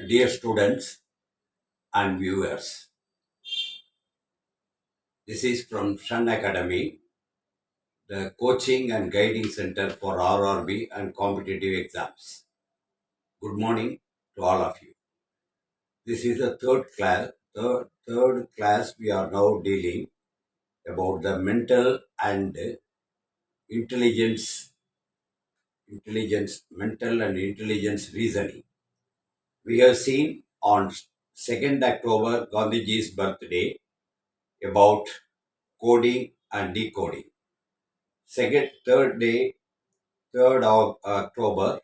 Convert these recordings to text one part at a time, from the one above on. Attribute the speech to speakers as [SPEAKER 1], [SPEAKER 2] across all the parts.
[SPEAKER 1] Dear students and viewers, this is from Sun Academy, the coaching and guiding center for RRB and competitive exams. Good morning to all of you. This is the third class we are now dealing about the mental and mental and intelligence reasoning. We have seen on 2nd October Gandhiji's birthday about coding and decoding. Third of October,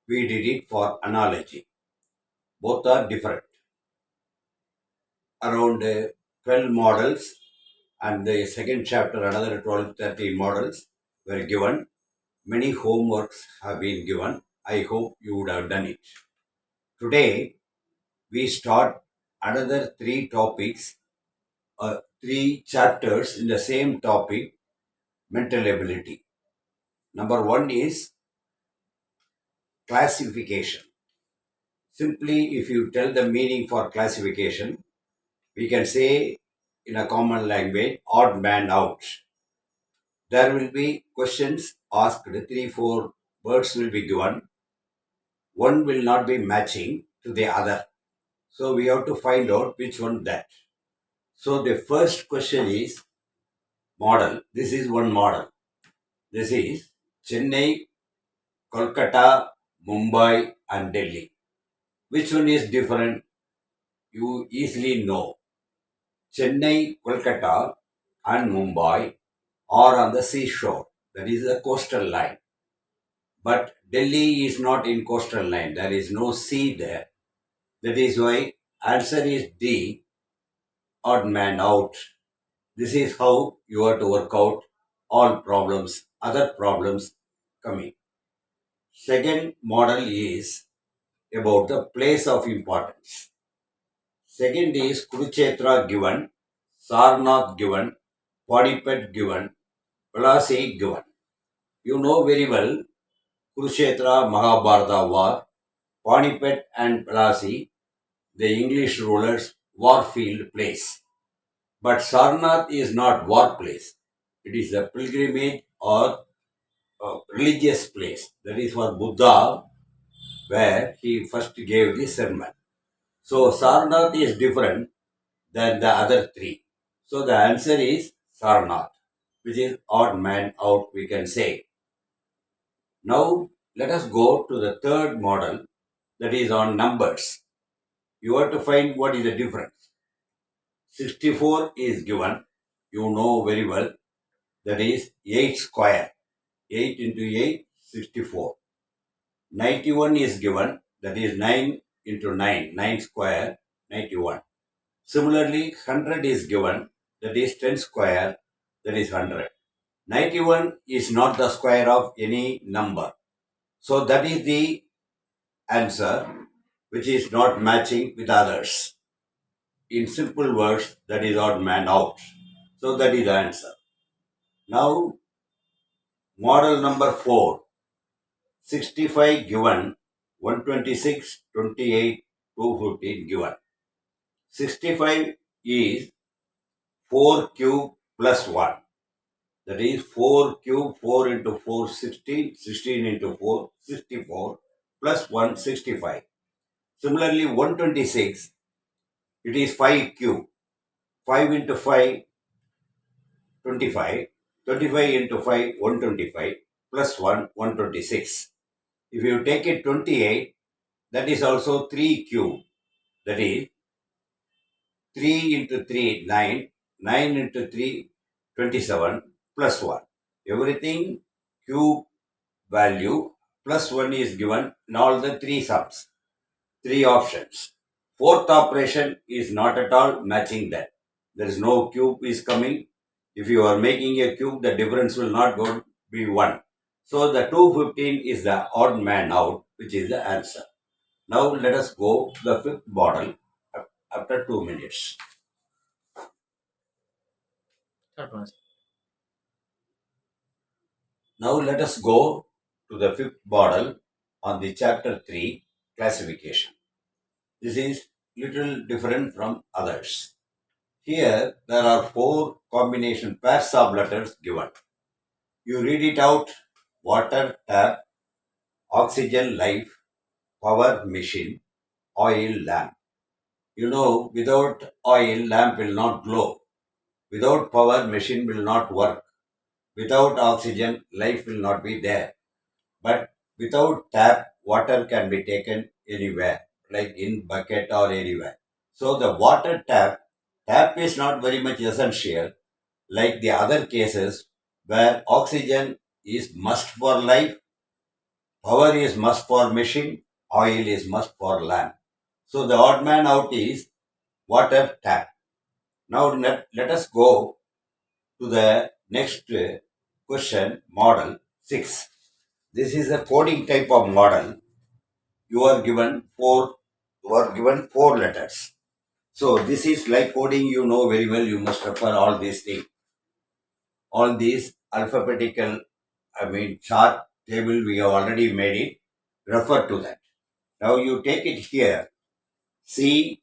[SPEAKER 1] we did it for analogy. Both are different. Around 12 models, and the second chapter, another 12, 13 models were given. Many homeworks have been given. I hope you would have done it. Today, we start another three chapters in the same topic, mental ability. Number one is classification. Simply, if you tell the meaning for classification, we can say in a common language, odd man out. There will be questions asked, 3, 4 words will be given. One will not be matching to the other. So we have to find out which one that. So the first question is model. This is one model. This is Chennai, Kolkata, Mumbai and Delhi. Which one is different? You easily know. Chennai, Kolkata and Mumbai are on the seashore. That is the coastal line. But Delhi is not in coastal line. There is no sea there. That is why answer is D, odd man out. This is how you have to work out all problems, other problems coming. Second model is about the place of importance. Second is Kurukshetra given, Sarnath given, Panipat given, Palasi given. You know very well Kurukshetra Mahabharata war, Panipat and Palasi, the English rulers' warfield place. But Sarnath is not war place. It is a pilgrimage or a religious place. That is for Buddha, where he first gave the sermon. So Sarnath is different than the other three. So the answer is Sarnath, which is odd man out, we can say. Now let us go to the third model, that is on numbers. You have to find what is the difference. 64 is given, you know very well, that is 8 square. 8 into 8, 64. 91 is given, that is 9 into 9, 9 square, 91. Similarly, 100 is given, that is 10 square, that is 100. 91 is not the square of any number. So that is the answer which is not matching with others. In simple words, that is odd man out. So that is the answer. Now, model number 4. 65 given, 126, 28, 215 given. 65 is 4 cube plus 1. That is 4 cube, 4 into 4, 16, 16 into 4, 64, plus 1, 65. Similarly, 126, it is 5 cube. 5 into 5, 25. 25 into 5, 125, plus 1, 126. If you take it 28, that is also 3 cube. That is 3 into 3, 9. 9 into 3, 27, plus 1. Everything cube value plus 1 is given in all the 3 sums. 3 options. Fourth operation is not at all matching that. There is no cube is coming, If you are making a cube, the difference will not go be 1. So the 215 is the odd man out, which is the answer. Now let us go to the fifth model after 2 minutes.
[SPEAKER 2] Third one.
[SPEAKER 1] Now let us go to the fifth model on the chapter 3 classification. This is little different from others. Here there are 4 combination pairs of letters given. You read it out: water tap, oxygen life, power machine, oil lamp. You know, without oil, lamp will not glow. Without power, machine will not work. Without oxygen, life will not be there. But without tap, water can be taken anywhere, like in bucket or anywhere. So the water tap is not very much essential, like the other cases where oxygen is must for life, power is must for machine, oil is must for lamp. So the odd man out is water tap. Now let us go to the next question, model 6. This is a coding type of model. You are given four letters. So this is like coding, you know very well, you must refer all these things. All these alphabetical, chart table, we have already made it. Refer to that. Now you take it here. See,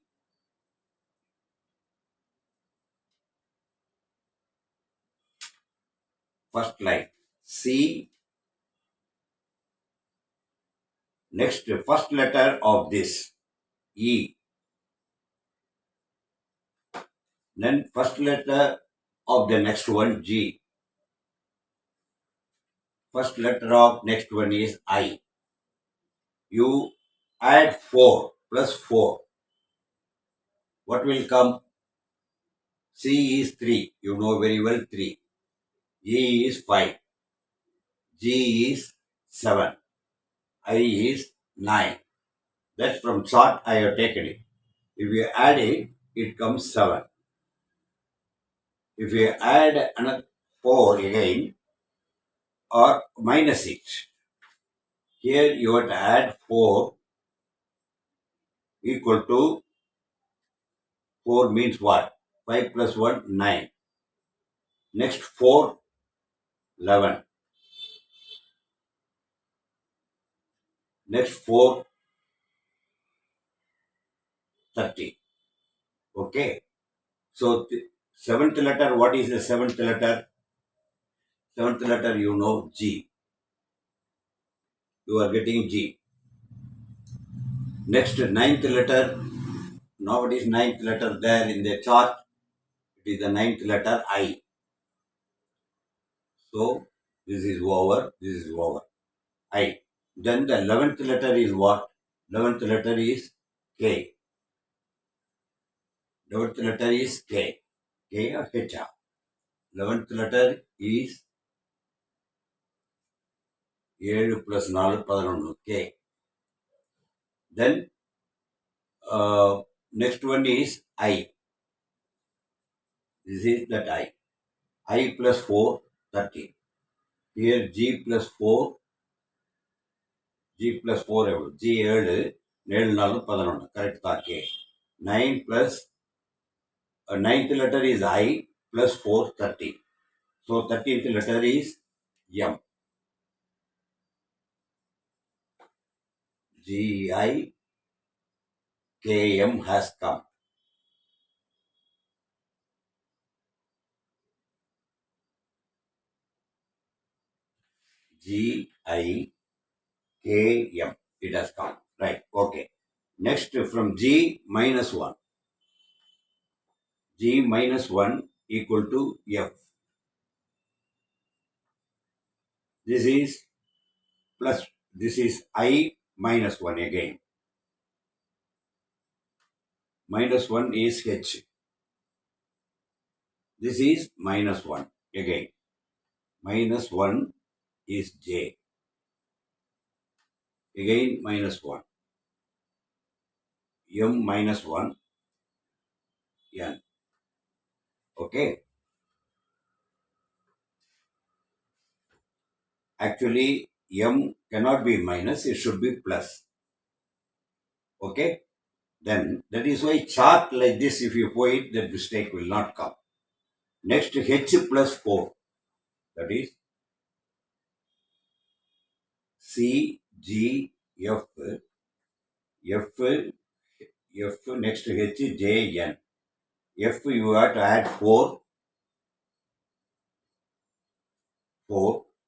[SPEAKER 1] first line. C, next first letter of this, E. Then first letter of the next one, G. First letter of next one is I. You add 4 plus 4. What will come? C is 3. You know very well 3. E is 5. G is 7. I is 9. That's from chart I have taken it. If you add it, it comes 7. If you add another 4 again, or minus it, here you have to add 4 equal to 4 means what? 5 plus 1, 9. Next 4, 11. Next 4, 30. Okay. So seventh letter, what is the seventh letter? Seventh letter, you know, G. You are getting G. Next ninth letter, now it is ninth letter there in the chart. It is the ninth letter I. So this is over, this is over. I. Then the 11th letter is what? 11th letter is K. 11th letter is K. K or H. 11th letter is 7 plus 4, 11. K. Then next one is I. This is that I. I plus 4, 30. Here G plus 4, G plus 4 எவ்வளவு? G 7, 7 4 11. Correct தான் K. 9 plus, ninth letter is I plus 4, 30. So 13th letter is M. G I K M has come. G I K M. It has come. Right. Okay. Next from G minus 1. G minus 1 equal to F. This is plus, this is I minus 1 again. Minus 1 is H. This is minus 1 again. Minus 1 is J. Again minus 1. M minus 1 N. Okay. Actually, m cannot be minus, it should be plus. Okay? Then that is why chart like this, if you put it, that mistake will not come. Next, h plus 4. That is C, G, F, F, F, next to H, J, N. F, you have to add 4,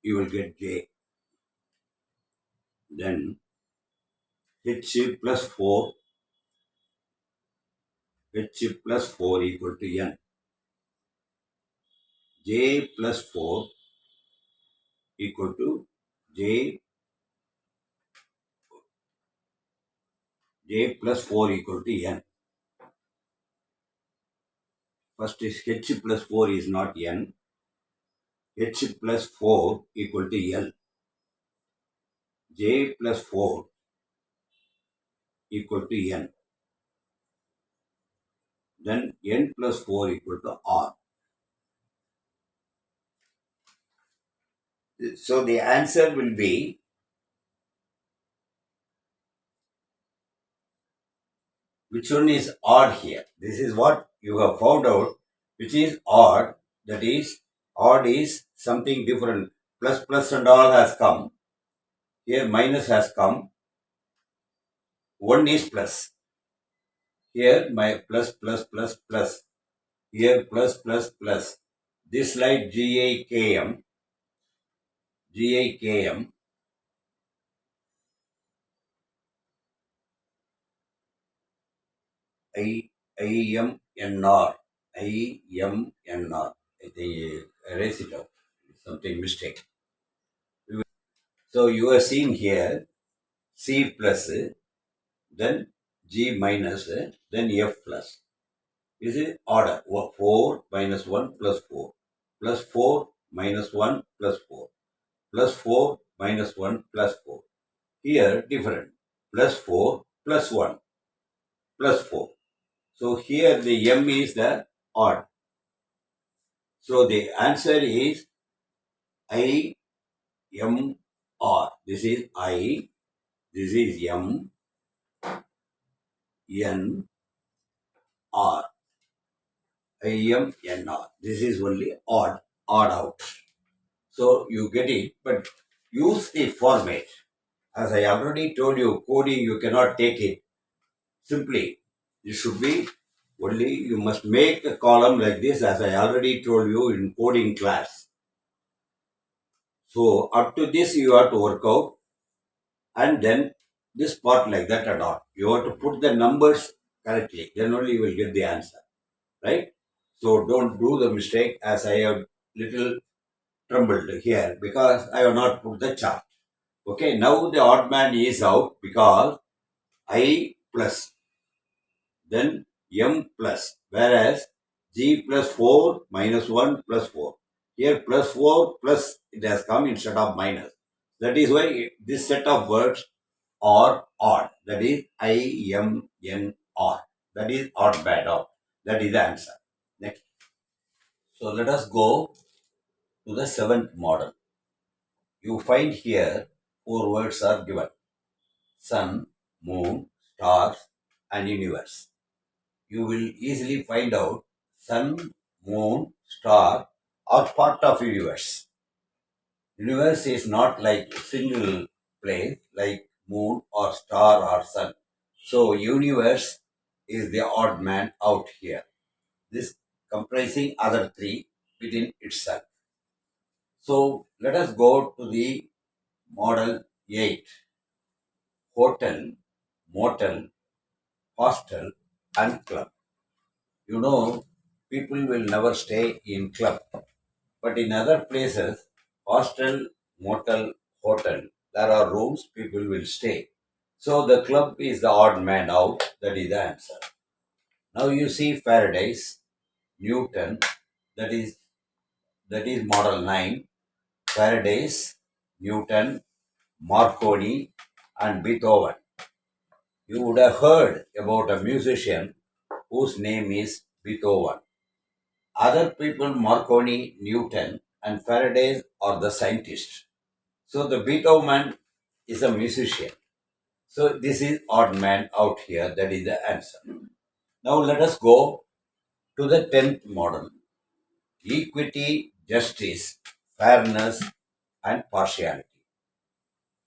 [SPEAKER 1] you will get J. Then H plus 4, H plus 4 equal to N. J plus 4 equal to J, J plus 4 equal to N. First is H plus 4 is not N. H plus 4 equal to L. J plus 4 equal to N. Then N plus 4 equal to R. So the answer will be, which one is odd here? This is what you have found out, which is odd. That is, odd is something different. Plus, plus and all has come. Here minus has come. 1 is plus. Here my plus, plus, plus, plus. Here plus, plus, plus. This slide GAKM, GAKM. IMNR, IMNR. They erase it out. Something mistake. So you are seeing here C plus, then G minus, then F plus. This is order. 4 minus 1 plus 4. Plus 4 minus 1 plus 4. Plus 4 minus 1 plus 4. Here different. Plus 4 plus 1 plus 4. So here the M is the odd. So the answer is I M R. This is I. This is M N R. IMNR. This is only odd out. So you get it, but use the format. As I already told you, coding you cannot take it simply. It should be only, you must make a column like this, as I already told you in coding class. So up to this you have to work out, and then this part like that and all. You have to put the numbers correctly, then only you will get the answer, right? So don't do the mistake, as I have little trembled here because I have not put the chart. Okay, now the odd man is out because I plus, then M plus, whereas G plus 4 minus 1 plus 4. Here plus 4 plus it has come instead of minus. That is why this set of words are odd. That is IMNR. That is odd bad out. That is the answer. Next. So let us go to the seventh model. You find here 4 words are given: sun, moon, stars, and universe. You will easily find out sun, moon, star are part of universe. Universe is not like single place like moon or star or sun. So universe is the odd man out here. This comprising other 3 within itself. So let us go to the model 8. Hotel, motel, hostel, and club. You know, people will never stay in club, but in other places, hostel, motel, hotel, there are rooms people will stay. So the club is the odd man out. That is the answer. Now you see Faraday's, Newton. That is model 9. Faraday's, Newton, Marconi, and Beethoven. You would have heard about a musician whose name is Beethoven. Other people, Marconi, Newton, and Faraday, are the scientists. So the Beethoven is a musician. So this is odd man out here. That is the answer. Now let us go to the 10th model. Equity, justice, fairness, and partiality.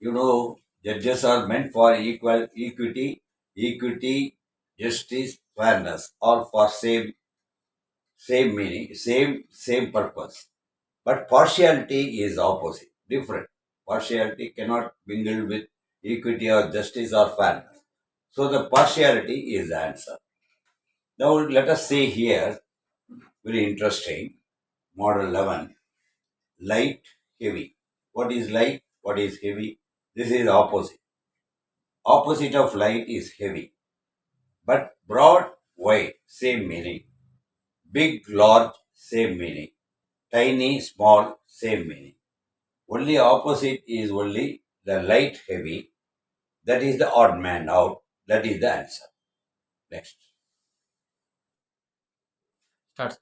[SPEAKER 1] You know, judges are meant for equity, justice, fairness, all for same meaning, same purpose. But partiality is opposite, different. Partiality cannot mingle with equity or justice or fairness. So the partiality is the answer. Now let us see here, very interesting, model 11, light, heavy. What is light? What is heavy? This is opposite. Opposite of light is heavy. But broad, wide, same meaning. Big, large, same meaning. Tiny, small, same meaning. Only opposite is only the light, heavy. That is the odd man out. That is the answer. Next.
[SPEAKER 2] Start.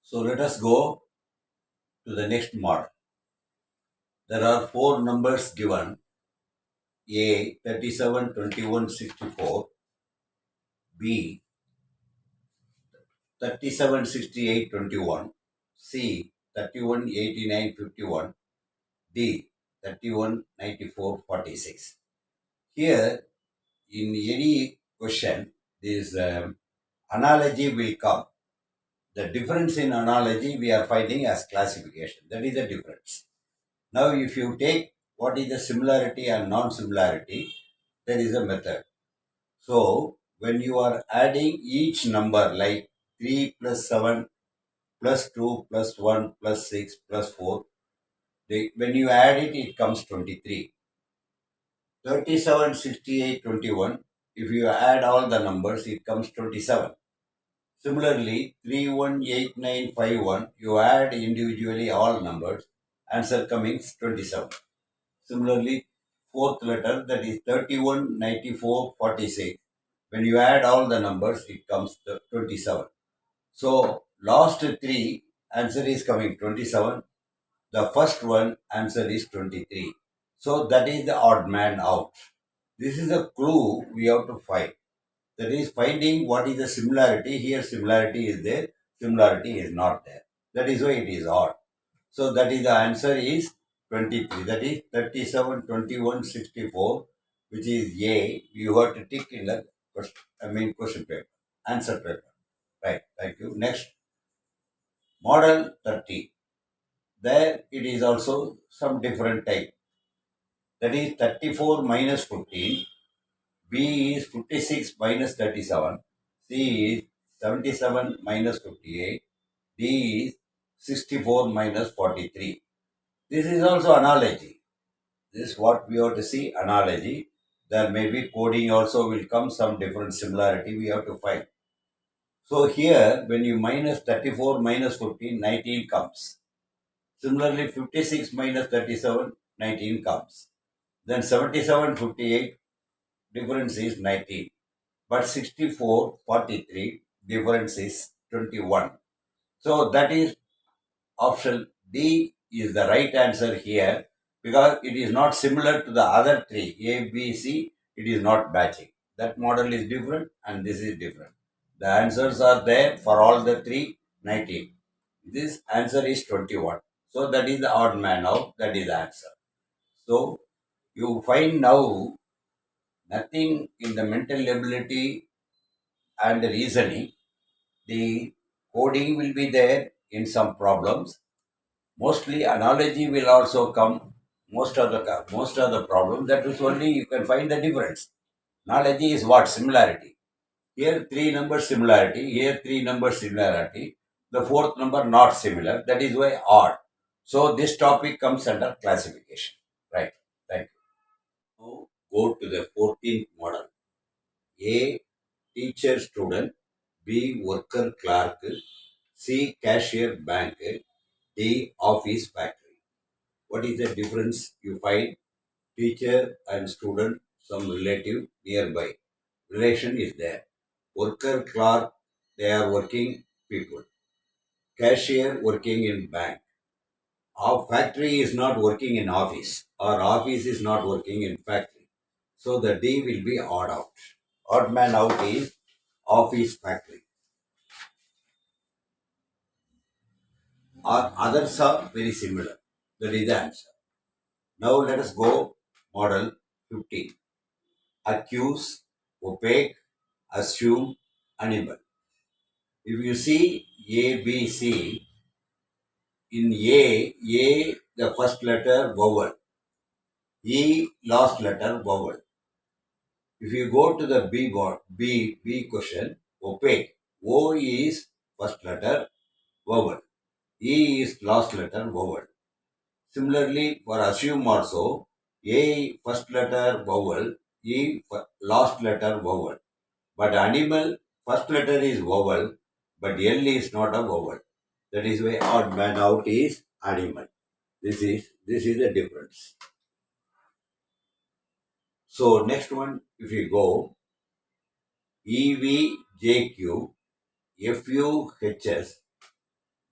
[SPEAKER 1] So let us go to the next model. There are four numbers given: A 37, 21, 64, B 37, 68, 21, C 31, 89, 51, D 31, 94, 46. Here, in any question, this analogy will come. The difference in analogy we are finding as classification. That is the difference. Now, if you take what is the similarity and non-similarity, there is a method. So, when you are adding each number like 3 plus 7 plus 2 plus 1 plus 6 plus 4, when you add it, it comes 23. 37, 68, 21. If you add all the numbers, it comes 27. Similarly, 318951, you add individually all numbers, answer coming 27. Similarly, fourth letter, that is 31, 94, 46. When you add all the numbers, it comes 27. So, last three, answer is coming 27. The first one, answer is 23. So, that is the odd man out. This is a clue we have to find. That is finding what is the similarity. Here similarity is there, similarity is not there. That is why it is odd. So that is the answer is 23. That is 37, 21, 64, which is A. You have to tick in the question paper, answer paper. Right. Thank you. Next, model 30. There it is also some different type. That is 34 minus 15. B is 56 minus 37. C is 77 minus 58. D is 64 minus 43. This is also analogy. This is what we have to see, analogy. There may be coding also will come, some different similarity we have to find. So here, when you minus 34 minus 15, 19 comes. Similarly, 56 minus 37, 19 comes. Then 77, 58, difference is 19. But 64, 43, difference is 21. So that is option D is the right answer here, because it is not similar to the other three, A, B, C, it is not matching. That model is different and this is different. The answers are there for all the three, 19. This answer is 21. So that is the odd man out, that is the answer. So you find now nothing in the mental ability and the reasoning. The coding will be there in some problems. Mostly analogy will also come. Most of the problem, that is only you can find the difference. Analogy is what? Similarity. Here three numbers similarity. Here three numbers similarity. The fourth number not similar. That is why odd. So this topic comes under classification. Right. Thank you. Now go to the 14th model. A teacher student. B worker clerk. C cashier bank. D office factory. What is the difference? You find teacher and student, some relative nearby. Relation is there. Worker, clerk, they are working people. Cashier working in bank. Our factory is not working in office. Our office is not working in factory. So the D will be odd out. Odd man out is office factory. Our others are very similar. That is the answer. Now let us go model 15. Accuse, opaque, assume, animal. If you see A, B, C, in A the first letter vowel, E last letter vowel. If you go to the B question, opaque, O is first letter vowel, E is last letter vowel. Similarly, for assume also, A first letter vowel, E last letter vowel. But animal, first letter is vowel, but L is not a vowel. That is why odd man out is animal. This is the difference. So next one, if you go EVJQ, FUHS,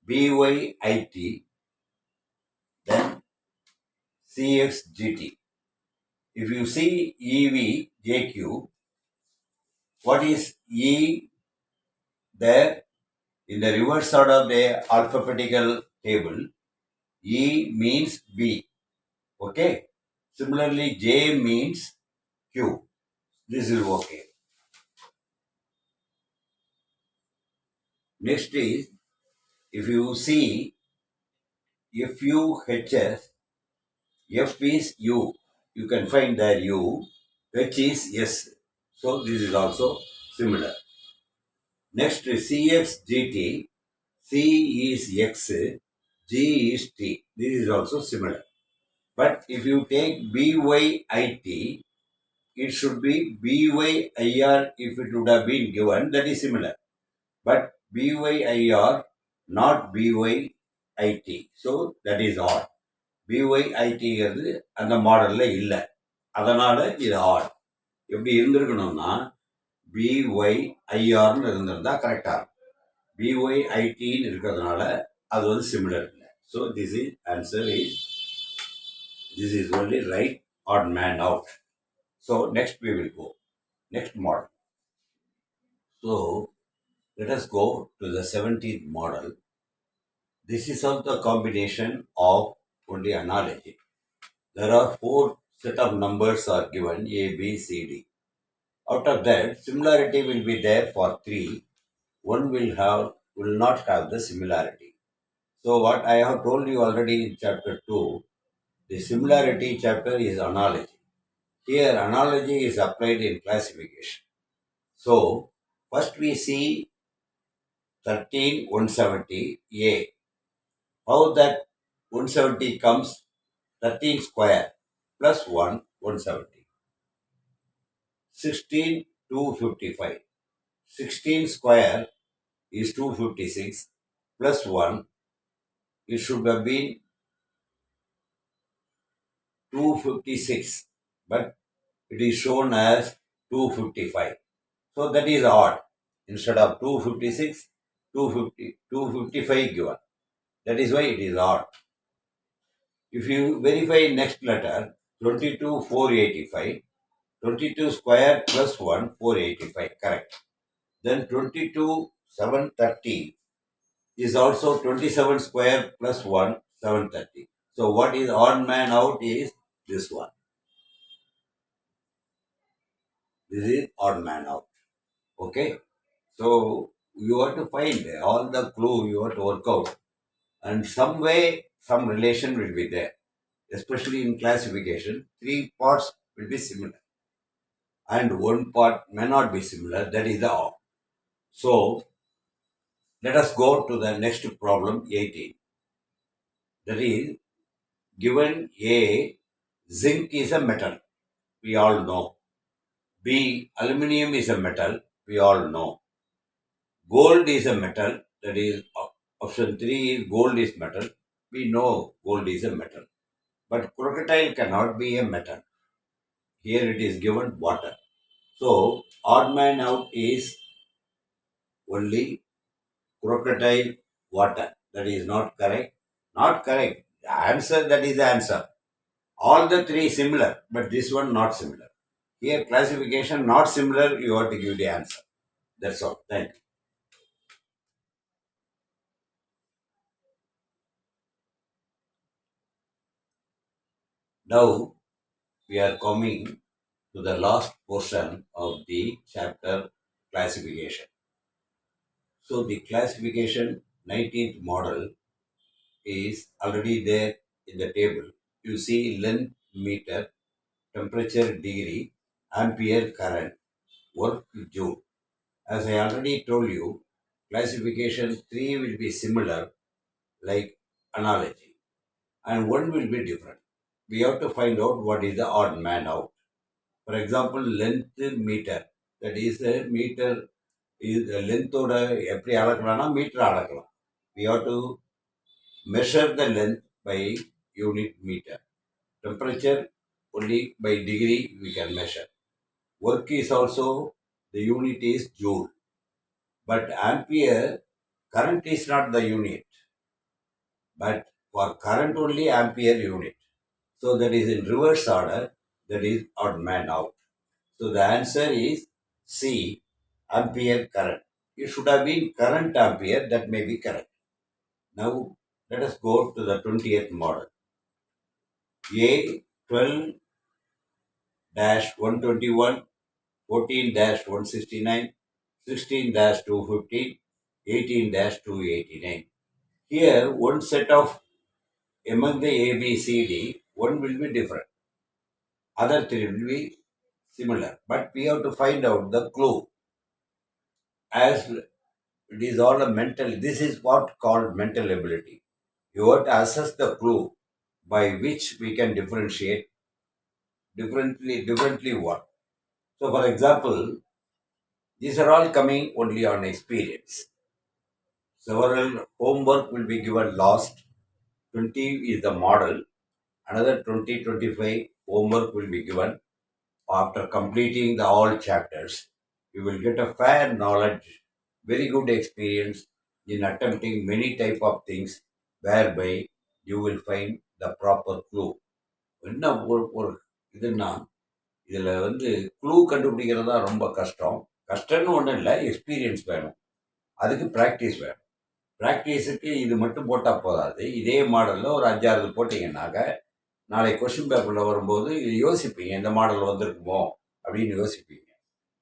[SPEAKER 1] BYIT, then CXGT. If you see EVJQ, what is E there? In the reverse side of the alphabetical table, E means B. Okay. Similarly, J means Q. This is okay. Next is, if you see FUHS, F is U. You can find there U. H is S. So this is also similar. Next is CXGT. C is X. G is T. This is also similar. But if you take BYIT, it should be BYIR if it would have been given. That is similar. But BYIR, not BYIT. So that is odd. BYITங்கிறது அந்த மாடலில் இல்லை, அதனால் இது add. எப்படி இருந்திருக்கணும்னா BYIRன்னு இருந்திருந்தா கரெக்டாக இருக்கும். BYITன்னு இருக்கிறதுனால அது வந்து சிமிலர் இல்லை. So this is answer is only right, odd man out. So next we will go. Next model. So let us go to the 17th model. This is also the combination of only analogy. There are 4 set of numbers are given, A, B, C, D. Out of that, similarity will be there for 3. One will not have the similarity. So what I have told you already in chapter 2, the similarity chapter is analogy. Here analogy is applied in classification. So first we see 13170 A. How that 170 comes? 13 square plus 1, 170. 16, 255. 16 square is 256 plus 1. It should have been 256, but it is shown as 255. So that is odd. Instead of 256, 255 given. That is why it is odd. If you verify next letter, 22, 485, 22 square plus 1, 485, correct. Then 22, 730 is also 27 square plus 1, 730. So what is odd man out is this one. This is odd man out. Okay. So you have to find all the clue, you have to work out. And some way, some relation will be there. Especially in classification, 3 parts will be similar. And 1 part may not be similar. That is the odd. So let us go to the next problem, 18. That is, given A, zinc is a metal. We all know. B, aluminium is a metal. We all know. Gold is a metal. That is, option 3 is gold is metal. We know gold is a metal. But crocodile cannot be a metal. Here it is given water. So odd man out is only crocodile water. That is not correct. Not correct. The answer, that is the answer. All the three similar, but this one not similar. Here classification not similar, you have to give the answer. That's all. Thank you. Now we are coming to the last portion of the chapter classification. So the classification 19th model is already there in the table. You see length meter, temperature degree, ampere current, work joule. As I already told you, classification 3 will be similar like analogy and 1 will be different. We have to find out what is the odd man out. For example, length meter. That is a meter is length ஓட எப்படி அளக்கலாம்னா metre அளக்கலாம். We have to measure the length by unit meter. Temperature only by degree we can measure. Work is also the unit is joule. But ampere current is not the unit. But for current only ampere unit. So that is in reverse order. That is odd man out. So the answer is C, ampere current. It should have been current ampere, that may be correct. Now let us go to the 20th model. A 12-121, 14-169, 16-215, 18-289. Here, one set of among the A, B, C, D, one will be different. Other three will be similar. But we have to find out the clue. As it is all a mental, this is what called mental ability. You have to assess the clue by which we can differentiate differently what. So for example, these are all coming only on experience. Several homework will be given last. 20 is the model. Another 20-25 homework will be given after completing the all chapters. You will get a fair knowledge, very good experience in attempting many type of things whereby you will find the proper clue. என்ன ஒரு இதுன்னா இதில் clue கண்டுபிடிக்கிறது தான் ரொம்ப கஷ்டம். கஷ்டம்னு ஒன்றும் இல்லை, எக்ஸ்பீரியன்ஸ் வேணும், அதுக்கு ப்ராக்டிஸ் வேணும். ப்ராக்டிஸுக்கு இது மட்டும் போட்டால் போதாது. இதே மாடலில் ஒரு 5-6 போட்டிங்கன்னாக்க நாளைக்கு கொஷின் பேப்பரில் வரும்போது யோசிப்பீங்க, இந்த மாடல் வந்திருக்குமோ அப்படின்னு யோசிப்பீங்க.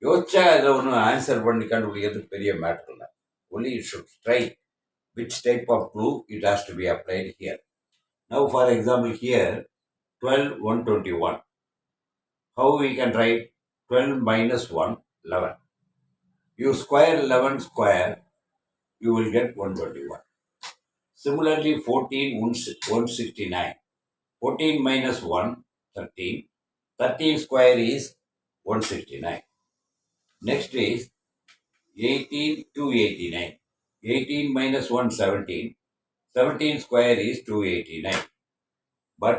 [SPEAKER 1] யோசிச்சா அதில் ஒன்றும் ஆன்சர் பண்ணி கண்டுபிடிக்கிறதுக்கு பெரிய மேட்டர் இல்லை. Only it should try which type of clue it has to be applied here. Now for example here 12-121. How we can write 12 minus 1, 11. You square 11 square, you will get 121. Similarly 14, 169. 14 minus 1, 13. 13 square is 169. Next is 18 289. 18 minus 1, 17. 17 square is 289. But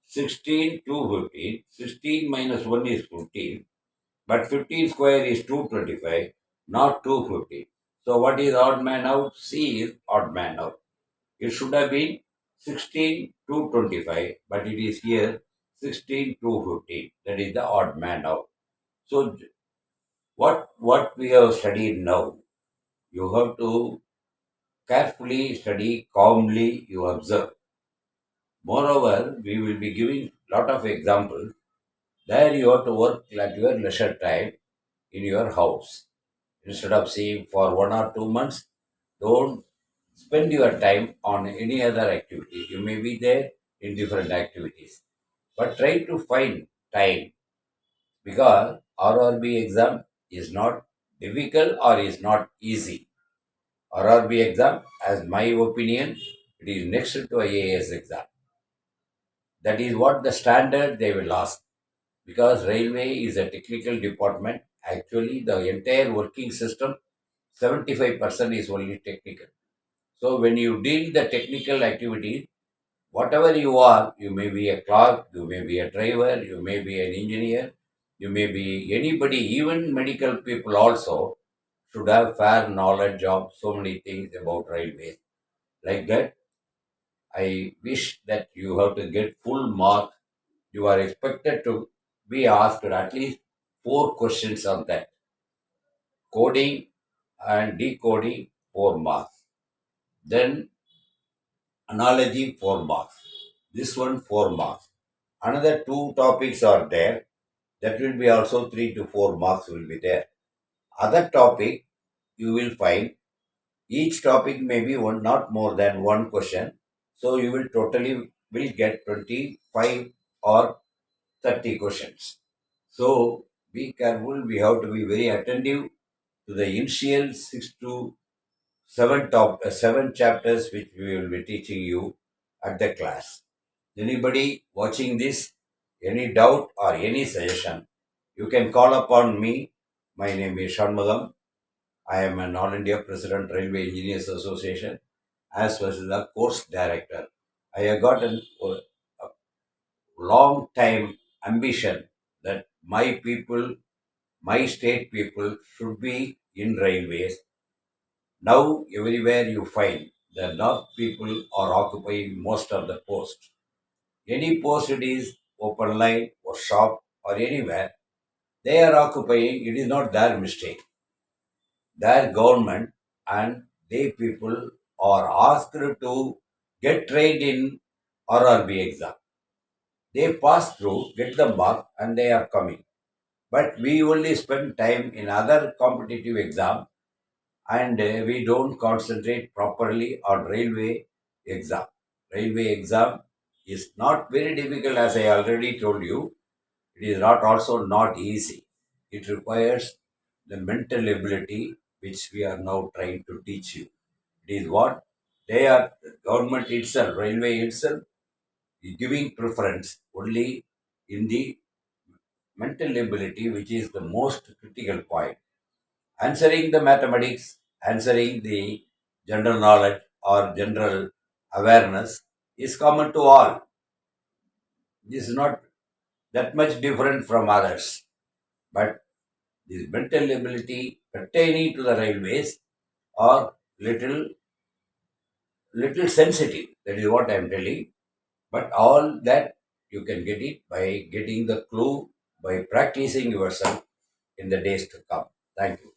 [SPEAKER 1] 16 215. 16 minus 1 is 15. But 15 square is 225, not 250. So what is odd man out? C is odd man out. It should have been 16 225, but it is here 16 215. That is the odd man out. So what we have studied now, you have to carefully study, calmly you observe. Moreover, we will be giving lot of examples. There you have to work at your leisure time in your house. Instead of seeing for 1 or 2 months, don't spend your time on any other activity. You may be there in different activities. But try to find time, because RRB exam is not difficult or is not easy. RRB exam, as my opinion, it is next to IAS exam. That is what the standard they will ask. Because railway is a technical department, actually the entire working system, 75% is only technical. So when you deal the technical activities, whatever you are, you may be a clerk, you may be a driver, you may be an engineer, you may be anybody, even medical people also should have fair knowledge of so many things about railways. Like that, I wish that you have to get full mark. You are expected to be asked at least four questions on that. Coding and decoding, 4 marks. Then analogy, 4 marks. This one, 4 marks. Another two topics are there. That will be also 3 to 4 marks will be there. Other topic you will find each topic may be one, not more than one question. So you will totally will get 25 or 30 questions. So be careful. We have to be very attentive to the initial 6 to 7 chapters which we will be teaching you at the class. Anybody watching this, any doubt or any suggestion, you can call upon me. My name is Shanmugam. I am an All India President Railway Engineers Association as well as the course director. I have got a long time ambition that my people, my state people should be in railways. Now everywhere you find the north people are occupying most of the posts. Any post it is open line or shop or anywhere, they are occupying, it is not their mistake. Their government and they people are asked to get trained in RRB exam. They pass through, get the mark, and they are coming. But we only spend time in other competitive exam and we don't concentrate properly on railway exam. Railway exam is not very difficult, as I already told you. It is not also not easy. It requires the mental ability which we are now trying to teach you. It is what they are, the government itself, railway itself, is giving preference only in the mental ability, which is the most critical point. Answering the mathematics, answering the general knowledge or general awareness is common to all. This is not that much different from others. But this mental ability pertaining to the railways are little sensitive. That is what I am telling. But all that you can get it by getting the clue by practicing yourself in the days to come. Thank you.